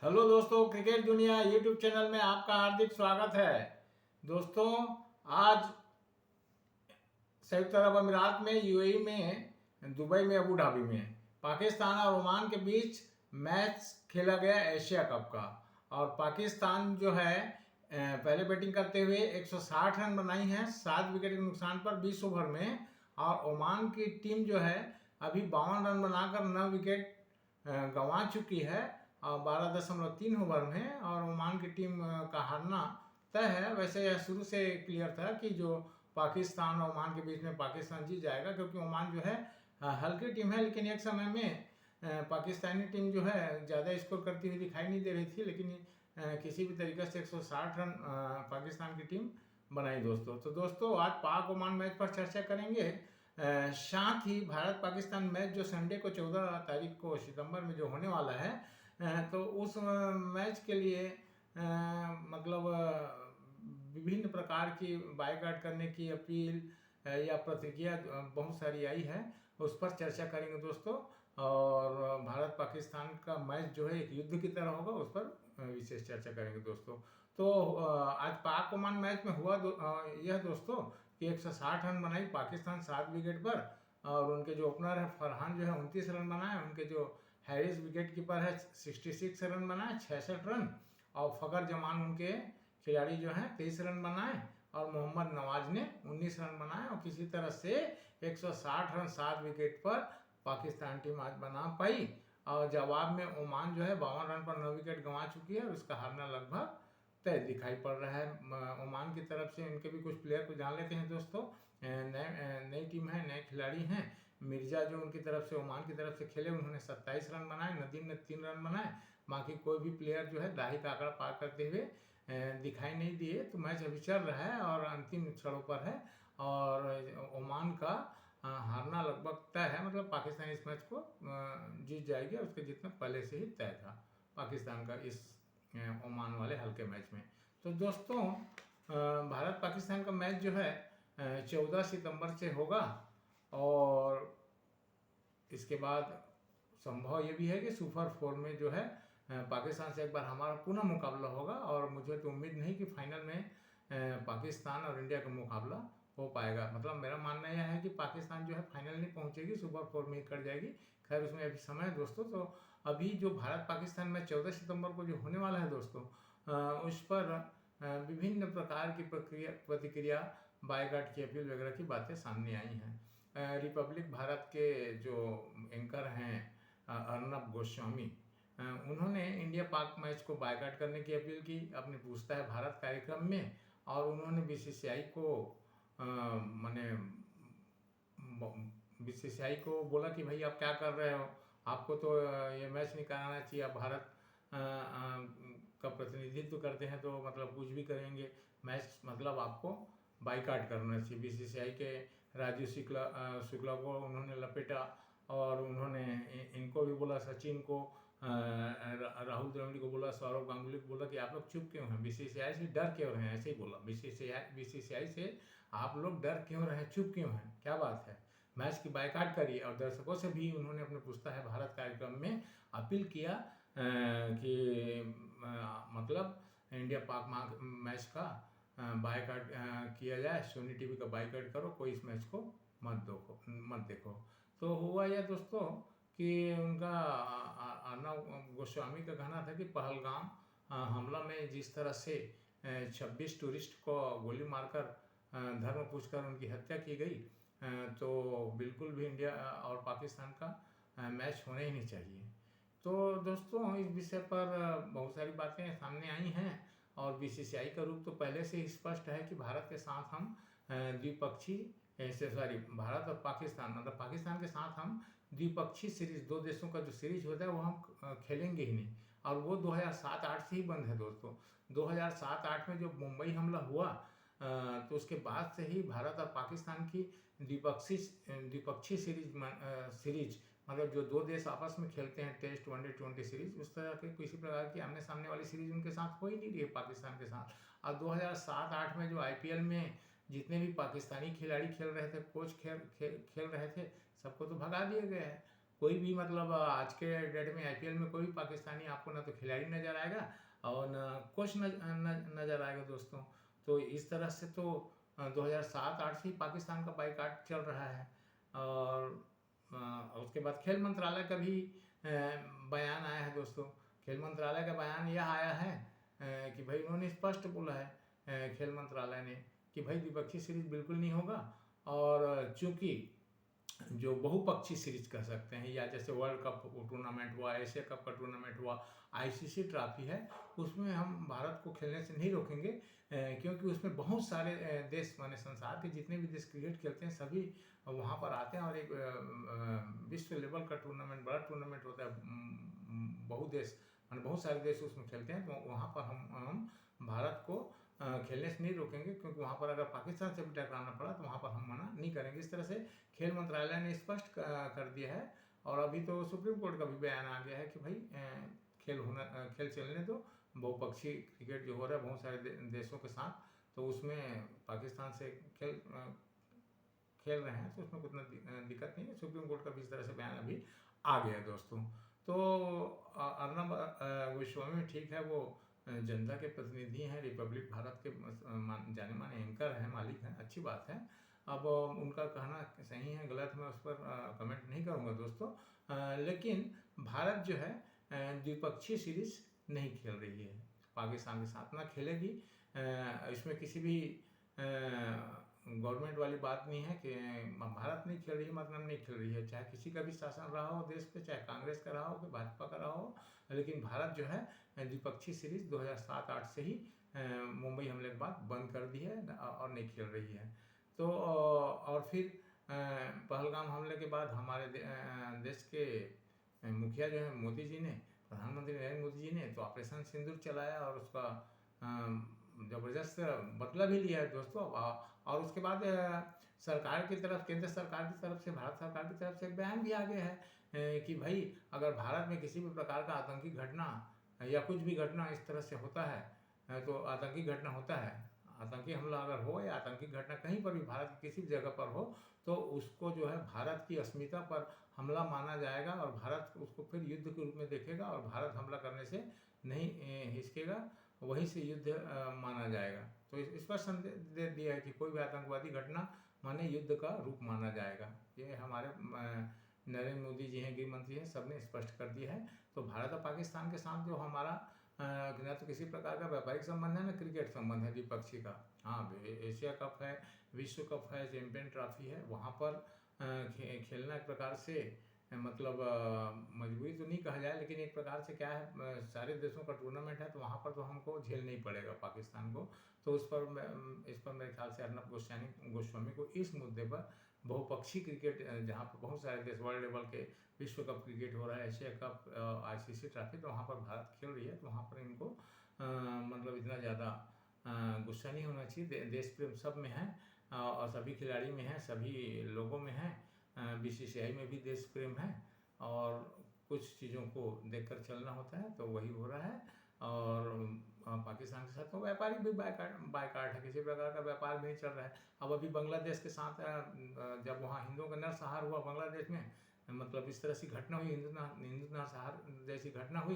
Hello दोस्तों, cricket दुनिया YouTube channel में आपका हार्दिक स्वागत है। दोस्तों, आज संयुक्त अरब अमीरात में, यूएई में, दुबई में, अबू धाबी में पाकिस्तान और ओमान के बीच मैच खेला गया एशिया कप का। और पाकिस्तान जो है पहले बैटिंग करते हुए 160 रन बनाई है 7 विकेट के नुकसान पर 20 ओवर में। और ओमान की टीम जो है अभी 52 रन बनाकर 9 विकेट गंवा चुकी है और 12.3 ओवर में। और ओमान की टीम का हारना तय है। वैसे यह शुरू से क्लियर था कि जो पाकिस्तान और ओमान के बीच में पाकिस्तान जीत जाएगा, क्योंकि ओमान जो है हल्की टीम है, लेकिन एक समय में पाकिस्तानी टीम जो है ज़्यादा स्कोर करती हुई दिखाई नहीं दे रही थी, लेकिन किसी भी तरीके से 160 रन पाकिस्तान की टीम बनाई दोस्तों। तो दोस्तों, आज पाक ओमान मैच पर चर्चा करेंगे। साथ ही भारत पाकिस्तान मैच जो संडे को 14 तारीख को सितंबर में जो होने वाला है, तो उस मैच के लिए मतलब विभिन्न प्रकार की बायकॉट करने की अपील या प्रतिक्रिया बहुत सारी आई है, उस पर चर्चा करेंगे दोस्तों। और भारत पाकिस्तान का मैच जो है एक युद्ध की तरह होगा, उस पर विशेष चर्चा करेंगे दोस्तों। तो आज पाक ओमान मैच में हुआ यह दोस्तों कि 160 रन बनाई पाकिस्तान 7 विकेट पर। और उनके जो ओपनर है फरहान जो है 29 रन बनाए। उनके जो हैरिस विकेट कीपर है 66 रन बनाए, 66 रन। और फ़खर जमान उनके खिलाड़ी जो हैं 23 रन बनाए। और मोहम्मद नवाज ने 19 रन बनाए। और किसी तरह से 160 रन 7 विकेट पर पाकिस्तान टीम आज बना पाई। और जवाब में ओमान जो है 52 रन पर 9 विकेट गंवा चुकी है और उसका हारना लगभग तय दिखाई पड़ रहा है ओमान की तरफ से। इनके भी कुछ प्लेयर को जान लेते हैं दोस्तों। नई टीम है, नए खिलाड़ी हैं। मिर्जा जो उनकी तरफ से ओमान की तरफ से खेले, उन्होंने 27 रन बनाए। नदीम ने 3 रन बनाए। बाकी कोई भी प्लेयर जो है दाही का आंकड़ा पार करते हुए दिखाई नहीं दिए। तो मैच अभी चल रहा है और अंतिम क्षणों पर है। और ओमान का हारना लगभग तय है, मतलब पाकिस्तान इस मैच को जीत जाएगी और उसके जीतना पहले से ही तय था पाकिस्तान का इस ओमान वाले हल्के मैच में। तो दोस्तों, भारत पाकिस्तान का मैच जो है 14 सितंबर से होगा। और इसके बाद संभव ये भी है कि सुपर 4 में जो है पाकिस्तान से एक बार हमारा पुनः मुकाबला होगा। और मुझे तो उम्मीद नहीं कि फाइनल में पाकिस्तान और इंडिया का मुकाबला हो पाएगा। मतलब मेरा मानना यह है कि पाकिस्तान जो है फाइनल नहीं पहुंचेगी, सुपर 4 में ही कट जाएगी। खैर, उसमें अभी समय है दोस्तों। तो अभी जो भारत पाकिस्तान में 14 सितंबर को जो होने वाला है दोस्तों, उस पर विभिन्न प्रकार की प्रतिक्रिया, बायकॉट की अपील वगैरह की बातें सामने आई हैं। रिपब्लिक भारत के जो एंकर हैं अर्नब गोस्वामी, उन्होंने इंडिया पाक मैच को बायकॉट करने की अपील की अपने पूछता है भारत कार्यक्रम में। और उन्होंने बीसीसीआई को माने बीसीसीआई को बोला कि भाई आप क्या कर रहे हो, आपको तो ये मैच नहीं कराना चाहिए। आप भारत का प्रतिनिधित्व करते हैं, तो मतलब कुछ भी करेंगे मैच, मतलब आपको बाइकआउट करना चाहिए। बीसीसीआई के राजीव शुक्ला को उन्होंने लपेटा। और उन्होंने इनको भी बोला, सचिन को, राहुल द्रविड़ को बोला, सौरव गांगुली को बोला कि आप लोग चुप क्यों हैं, बीसीसीआई से डर क्यों रहे हैं। ऐसे ही बोला, बीसीसीआई से आप लोग डर क्यों रहे हैं, चुप क्यों हैं, क्या बात है, मैच की बाइकआउट करिए। और दर्शकों से भी उन्होंने अपने पूछता है भारत कार्यक्रम में अपील किया कि मतलब इंडिया पाक मैच का बाइकआउट किया जाए, सोनी टीवी का बाइकआउट करो, कोई इस मैच को मत देखो। तो हुआ यह दोस्तों कि उनका अर्नब गोस्वामी का कहना था कि पहलगाम हमला में जिस तरह से 26 टूरिस्ट को गोली मारकर धर्म पूछकर उनकी हत्या की गई, तो बिल्कुल भी इंडिया और पाकिस्तान का मैच होने ही नहीं चाहिए। तो दोस्तों, इस विषय पर बहुत सारी बातें सामने आई हैं। और बीसीसीआई का रुख तो पहले से ही स्पष्ट है कि भारत के साथ हम द्विपक्षीय सॉरी भारत और पाकिस्तान, मतलब पाकिस्तान के साथ हम द्विपक्षीय सीरीज, दो देशों का जो सीरीज होता है वो हम खेलेंगे ही नहीं। और वो 2007-8 से ही बंद है दोस्तों। 2007-8 में जो मुंबई हमला हुआ, तो उसके बाद से ही भारत और पाकिस्तान की द्विपक्षीय सीरीज, मतलब जो दो देश आपस में खेलते हैं टेस्ट, वनडे, ट्वेंटी सीरीज, उस तरह के किसी प्रकार की आमने सामने वाली सीरीज उनके साथ हो ही नहीं रही है पाकिस्तान के साथ। और 2007-8 में जो आईपीएल में जितने भी पाकिस्तानी खिलाड़ी खेल रहे थे, कोच खेल रहे थे, सबको तो भगा दिए गए हैं। कोई भी मतलब आज के डेट में आईपीएल में कोई भी पाकिस्तानी आपको ना तो खिलाड़ी नज़र आएगा और न कोच नज़र आएगा दोस्तों। तो इस तरह से तो 2007-8 से ही पाकिस्तान का बाइकाट चल रहा है। और उसके बाद खेल मंत्रालय का भी बयान आया है दोस्तों। खेल मंत्रालय का बयान यह आया है कि भाई उन्होंने स्पष्ट बोला है खेल मंत्रालय ने कि भाई द्विपक्षीय सीरीज बिल्कुल नहीं होगा। और चूंकि जो बहुपक्षीय सीरीज कह सकते हैं, या जैसे वर्ल्ड कप टूर्नामेंट हुआ, एशिया कप का टूर्नामेंट हुआ, आईसीसी ट्रॉफी है, उसमें हम भारत को खेलने से नहीं रोकेंगे क्योंकि उसमें बहुत सारे देश माने संसार के जितने भी देश क्रिकेट खेलते हैं सभी वहाँ पर आते हैं। और एक विश्व लेवल का टूर्नामेंट, बड़ा टूर्नामेंट होता है, बहुदेश माने बहुत सारे देश उसमें खेलते हैं। तो वहाँ पर हम भारत को खेलने से नहीं रोकेंगे, क्योंकि वहाँ पर अगर पाकिस्तान से भी टकराना पड़ा तो वहाँ पर हम मना नहीं करेंगे। इस तरह से खेल मंत्रालय ने स्पष्ट कर दिया है। और अभी तो सुप्रीम कोर्ट का भी बयान आ गया है कि भाई खेल चलने दो। बहुपक्षीय क्रिकेट जो हो रहा है बहुत सारे देशों के साथ, तो उसमें पाकिस्तान से खेल रहे हैं तो उसमें कुछ दिक्कत नहीं है। सुप्रीम कोर्ट का भी इस तरह से बयान अभी आ गया है दोस्तों। तो अर्नब गोस्वामी ठीक है, वो जनता के प्रतिनिधि हैं, रिपब्लिक भारत के जाने माने एंकर हैं, मालिक हैं, अच्छी बात है। अब उनका कहना सही है गलत मैं उस पर कमेंट नहीं करूंगा दोस्तों। लेकिन भारत जो है द्विपक्षीय सीरीज नहीं खेल रही है, पाकिस्तान के साथ ना खेलेगी। इसमें किसी भी गवर्नमेंट वाली बात नहीं है कि भारत नहीं खेल रही है मतलब नहीं खेल रही है। चाहे किसी का भी शासन रहा हो देश पे, चाहे कांग्रेस का रहा हो कि भाजपा का रहा हो, लेकिन भारत जो है द्विपक्षीय सीरीज 2007-8 से ही मुंबई हमले के बाद बंद कर दी है और नहीं खेल रही है। तो और फिर पहलगाम हमले के बाद हमारे देश के मुखिया जो है मोदी जी ने, प्रधानमंत्री नरेंद्र मोदी जी ने तो ऑपरेशन सिंदूर चलाया और उसका ज़बरदस्त बदला भी लिया है दोस्तों। और उसके बाद सरकार की तरफ, केंद्र सरकार की तरफ से, भारत सरकार की तरफ से एक बयान भी आ गया है कि भाई अगर भारत में किसी भी प्रकार का आतंकी घटना या कुछ भी घटना इस तरह से होता है, तो आतंकी घटना होता है, आतंकी हमला अगर हो या आतंकी घटना कहीं पर भी भारत की किसी भी जगह पर हो, तो उसको जो है भारत की अस्मिता पर हमला माना जाएगा और भारत उसको फिर युद्ध के रूप में देखेगा और भारत हमला करने से नहीं हिचकेगा, वहीं से युद्ध माना जाएगा। तो इस पर संदेश दे दिया है कि कोई भी आतंकवादी घटना माने युद्ध का रूप माना जाएगा। ये हमारे नरेंद्र मोदी जी हैं, गृह मंत्री हैं, सबने स्पष्ट कर दिया है। तो भारत और पाकिस्तान के साथ जो हमारा न तो किसी प्रकार का व्यापारिक संबंध है, न क्रिकेट संबंध है द्विपक्षीय का। हाँ, एशिया कप है, विश्व कप है, चैंपियन ट्रॉफी है, वहाँ पर खेलना एक प्रकार से मतलब मजबूरी तो नहीं कहा जाए, लेकिन एक प्रकार से क्या है, सारे देशों का टूर्नामेंट है तो वहाँ पर तो हमको झेल नहीं पड़ेगा पाकिस्तान को। तो इस पर मेरे ख्याल से अर्नब गोस्वामी को इस मुद्दे पर बहुपक्षीय क्रिकेट जहाँ पर बहुत सारे देश वर्ल्ड लेवल के विश्व कप क्रिकेट हो रहा है, एशिया कप, आईसीसी ट्रॉफी, तो वहाँ पर भारत खेल रही है, तो वहाँ पर इनको मतलब इतना ज़्यादा गुस्सा नहीं होना चाहिए। देश प्रेम सब में है और सभी खिलाड़ी में है, सभी लोगों में है, बीसीसीआई में भी देश प्रेम है और कुछ चीज़ों को देखकर चलना होता है, तो वही हो रहा है। और पाकिस्तान के साथ तो व्यापारिक भी बायकाट है, किसी प्रकार का व्यापार भी नहीं चल रहा है। अब अभी बांग्लादेश के साथ जब वहाँ हिंदुओं का नरसंहार हुआ बांग्लादेश में, मतलब इस तरह की घटना हुई, हिंदू नरसंहार जैसी घटना हुई,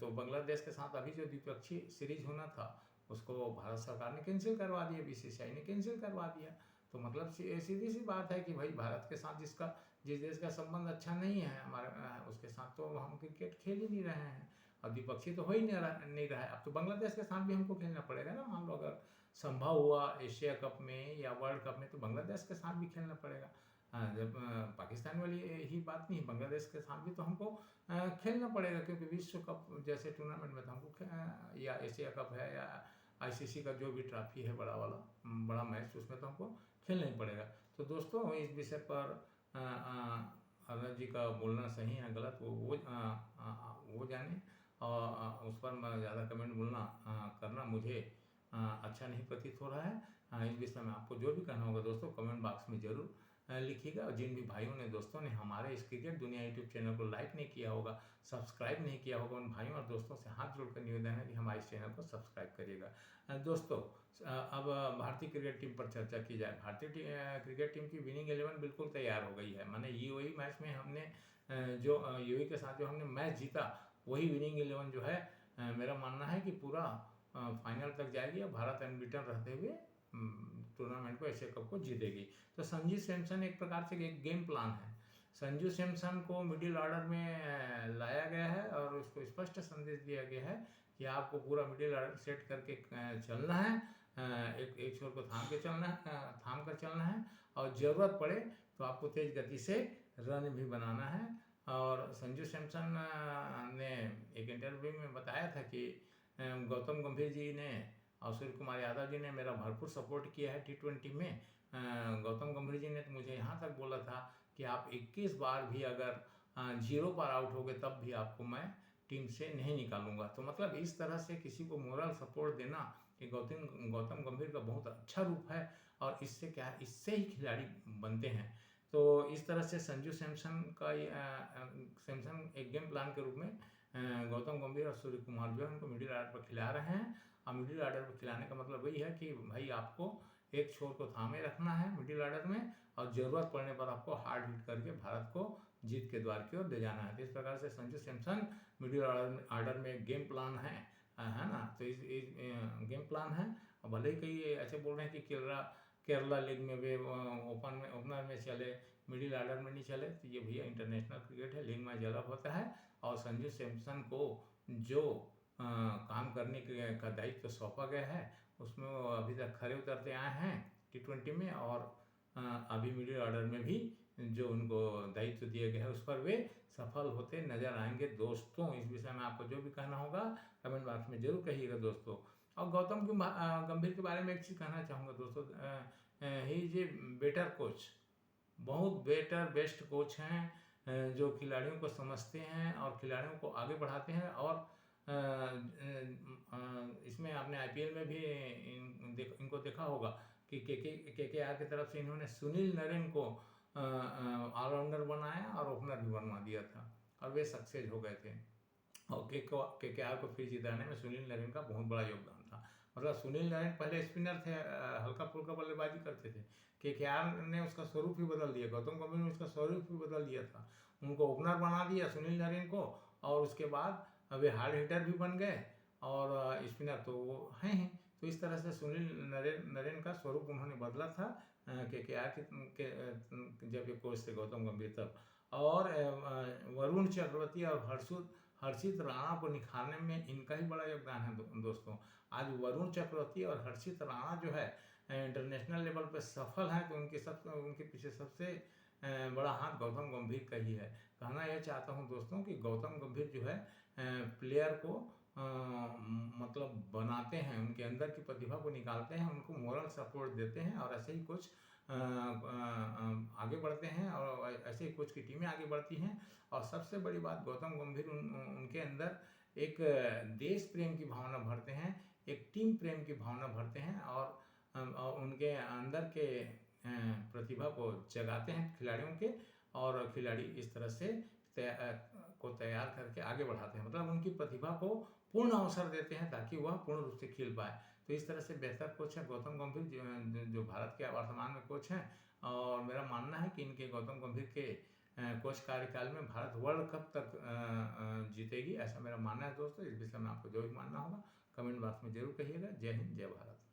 तो बांग्लादेश के साथ अभी जो द्विपक्षीय सीरीज होना था उसको भारत सरकार ने कैंसिल करवा दिया, बीसीसीआई ने कैंसिल करवा दिया। तो मतलब सीधी सी बात है कि भाई भारत के साथ जिस देश का संबंध अच्छा नहीं है हमारे, उसके साथ तो हम क्रिकेट खेल ही नहीं रहे हैं। और द्विपक्षीय तो हो ही नहीं रहा है। अब तो बांग्लादेश के साथ भी हमको खेलना पड़ेगा ना। मान लो अगर संभव हुआ एशिया कप में या वर्ल्ड कप में, तो बांग्लादेश के साथ भी खेलना पड़ेगा। जब पाकिस्तान वाली ही बात नहीं, बांग्लादेश के साथ भी तो हमको खेलना पड़ेगा, क्योंकि विश्व कप जैसे टूर्नामेंट में तो हमको या एशिया कप है या आईसीसी का जो भी ट्रॉफी है बड़ा मैच, उसमें तो हमको खेलना ही पड़ेगा। तो दोस्तों इस विषय पर अर्नब जी का बोलना सही है गलत वो जाने, और उस पर मैं ज़्यादा कमेंट बोलना करना मुझे अच्छा नहीं प्रतीत हो रहा है। इस विषय में आपको जो भी कहना होगा दोस्तों कमेंट बॉक्स में ज़रूर लिखिएगा। और जिन भी भाइयों ने दोस्तों ने हमारे इस क्रिकेट दुनिया यूट्यूब चैनल को लाइक नहीं किया होगा, सब्सक्राइब नहीं किया होगा, उन भाइयों और दोस्तों से हाथ जोड़कर निवेदन है कि हमारे इस चैनल को सब्सक्राइब करिएगा। दोस्तों अब भारतीय क्रिकेट टीम पर चर्चा की जाए। भारतीय क्रिकेट टीम की विनिंग 11 बिल्कुल तैयार हो गई है। माने यूएई मैच में हमने जो यूएई के साथ जो हमने मैच जीता वही विनिंग 11 जो है मेरा मानना है कि पूरा फाइनल तक जाएगी और भारत अनबीटन रहते हुए टूर्नामेंट को, एशिया कप को जीतेगी। तो संजू सैमसन एक प्रकार से एक गेम प्लान है। संजू सैमसन को मिडिल ऑर्डर में लाया गया है और उसको स्पष्ट संदेश दिया गया है कि आपको पूरा मिडिल ऑर्डर सेट करके चलना है, एक छोर को थाम कर चलना है और ज़रूरत पड़े तो आपको तेज गति से रन भी बनाना है। और संजू सैमसन ने एक इंटरव्यू में बताया था कि गौतम गंभीर जी ने और सूर्य कुमार यादव जी ने मेरा भरपूर सपोर्ट किया है T20 में। गौतम गंभीर जी ने तो मुझे यहाँ तक बोला था कि आप 21 बार भी अगर 0 पर आउट हो गए तब भी आपको मैं टीम से नहीं निकालूंगा। तो मतलब इस तरह से किसी को मोरल सपोर्ट देना कि गौतम गंभीर का बहुत अच्छा रूप है और इससे क्या है, इससे ही खिलाड़ी बनते हैं। तो इस तरह से संजू सैमसन का सैमसन एक गेम प्लान के रूप में गौतम गंभीर और सूर्य कुमार जो है उनको मिडिल ऑर्डर पर खिला रहे हैं। और मिडिल ऑर्डर पर खिलाने का मतलब वही है कि भाई आपको एक छोर को थामे रखना है मिडिल ऑर्डर में और ज़रूरत पड़ने पर आपको हार्ड हिट करके भारत को जीत के द्वार की ओर ले जाना है। तो इस प्रकार से संजू सैमसन मिडिल ऑर्डर में एक गेम प्लान है ना। तो इस गेम प्लान है। और भले ही कई ऐसे बोल रहे हैं कि केरला लीग में वे ओपनर में चले, मिडिल ऑर्डर में नहीं चले, तो ये भैया इंटरनेशनल क्रिकेट है, लीग मैच अलग होता है। और संजू सैमसन को जो काम करने का दायित्व तो सौंपा गया है उसमें वो अभी तक खरे उतरते आए हैं T20 में। और अभी मिडिल ऑर्डर में भी जो उनको दायित्व दिया गया है उस पर वे सफल होते नजर आएंगे। दोस्तों इस विषय में आपको जो भी कहना होगा कमेंट बॉक्स में जरूर कहिएगा दोस्तों। और गौतम गंभीर के बारे में एक चीज़ कहना चाहूँगा दोस्तों, he is a better coach, बहुत बेस्ट कोच हैं जो खिलाड़ियों को समझते हैं और खिलाड़ियों को आगे बढ़ाते हैं। और इसमें आपने IPL में भी इनको देखा होगा कि KKR की तरफ से इन्होंने सुनील नरेन को ऑलराउंडर बनाया और ओपनर भी बनवा दिया था और वे सक्सेस हो गए थे। और KKR को फिर जिताने में सुनील नरेन का बहुत बड़ा योगदान था। मतलब सुनील नरेन पहले स्पिनर थे, हल्का फुल्का बल्लेबाजी करते थे, KKR ने उसका स्वरूप ही बदल दिया, गौतम गंभीर ने उसका स्वरूप ही बदल दिया था, उनको ओपनर बना दिया सुनील नरेन को। और उसके बाद वे हार्ड हिटर भी बन गए और स्पिनर तो वो हैं ही। तो इस तरह से सुनील नरेन का स्वरूप उन्होंने बदला था KKR के जब ये कोच थे गौतम गंभीर तब। और वरुण चक्रवर्ती और हर्षित राणा को निखारने में इनका ही बड़ा योगदान है दोस्तों। आज वरुण चक्रवर्ती और हर्षित राणा जो है इंटरनेशनल लेवल पर सफल हैं, तो उनके पीछे सबसे बड़ा हाथ गौतम गंभीर का ही है। कहना यह चाहता हूं दोस्तों कि गौतम गंभीर जो है प्लेयर को मतलब बनाते हैं, उनके अंदर की प्रतिभा को निकालते हैं, उनको मोरल सपोर्ट देते हैं और ऐसे ही कुछ आगे बढ़ते हैं और ऐसे ही कुछ की टीमें आगे बढ़ती हैं। और सबसे बड़ी बात गौतम गंभीर उनके अंदर एक देश प्रेम की भावना भरते हैं, एक टीम प्रेम की भावना भरते हैं और उनके अंदर के प्रतिभा को जगाते हैं खिलाड़ियों के। और खिलाड़ी इस तरह से तैयार करके आगे बढ़ाते हैं, मतलब उनकी प्रतिभा को पूर्ण अवसर देते हैं ताकि वह पूर्ण रूप से खिल पाए। तो इस तरह से बेहतर कोच है गौतम गंभीर जो भारत के वर्तमान में कोच हैं। और मेरा मानना है कि इनके गौतम गंभीर के कोच कार्यकाल में भारत वर्ल्ड कप तक जीतेगी, ऐसा मेरा मानना है दोस्तों। इस विषय में आपको जो भी मानना होगा कमेंट बॉक्स में जरूर कहिएगा। जय हिंद, जय भारत।